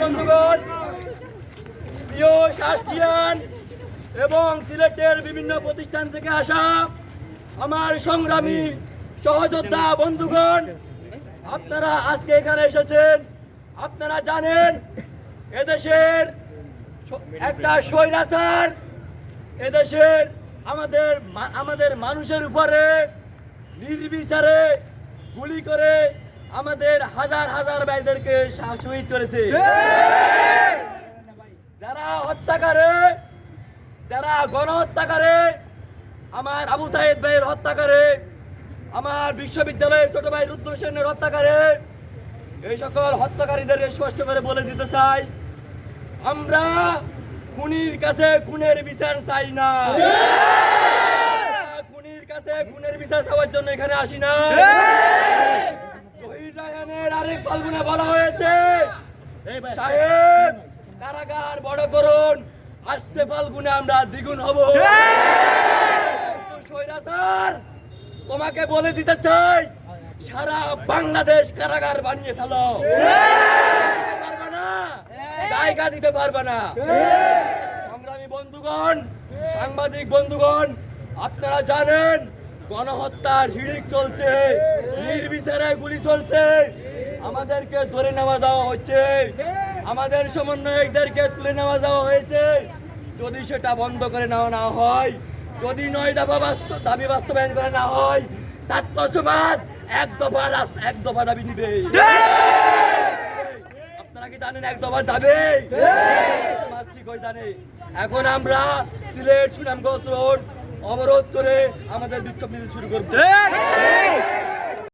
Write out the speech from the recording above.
বন্ধুগণ, প্রিয় শাসটিয়ান এবং সিলেটের বিভিন্ন প্রতিষ্ঠান থেকে আসা আমার সংগ্রামী সহযোদ্ধা বন্ধুগণ, আপনারা আজকে এখানে এসেছেন। আপনারা জানেন এদেশের একটা স্বৈরাচার এদেশের আমাদের মানুষের উপরে নির্বিচারে গুলি করে আমাদের হাজার হাজার ভাইদেরকে শহীদ করেছে। যারা হত্যাকারে, যারা গণহত্যাকারে, আমার আবু সাইদ ভাইয়ের হত্যাকারে, আমার বিশ্ববিদ্যালয়ের ছোট ভাই রুদ্র সেনের হত্যাকারে, এই সকল হত্যাকারীদের স্পষ্ট করে বলে দিতে চাই, আমরা খুনির কাছে খুনের বিচার চাই না। খুনির কাছে খুনের বিচার চাওয়ার জন্য এখানে আসি না। শহীদ রায়হানের আরেক ফাল্গুনে বলা হয়েছে, সাহেব কারাগার বড় করুন, আসছে ফাল্গুনে আমরা দ্বিগুণ হব। স্বৈরাচার, তোমাকে বলে দিতে চাই, সারা বাংলাদেশ কারাগার বানিয়ে ফেলো, পারবে না, জায়গা দিতে পারবে না। সংগ্রামী বন্ধুগণ, সাংবাদিক বন্ধুগণ, আপনারা জানেন গণহত্যার হিড়িক চলছে, নির্বিচারে গুলি চলছে, আমাদেরকে ধরে নেওয়া দেওয়া হচ্ছে, আমাদের সমন্বয়কদেরকে তুলে নেওয়া দেওয়া হয়েছে। যদি সেটা বন্ধ করে নেওয়া না হয়, যদি 9 দফা দাবি বাস্তবায়ন করে না হয়, ছাত্র সমাজ এক দফা দাবি দিবে। আপনারা কি জানেন এক দফা দাবি? সমাজ ঠিক হয়ে জানে। এখন আমরা সিলেট সুনামগঞ্জ রোড অবরোধ করে আমাদের বিক্ষোভ মিছিল শুরু করব।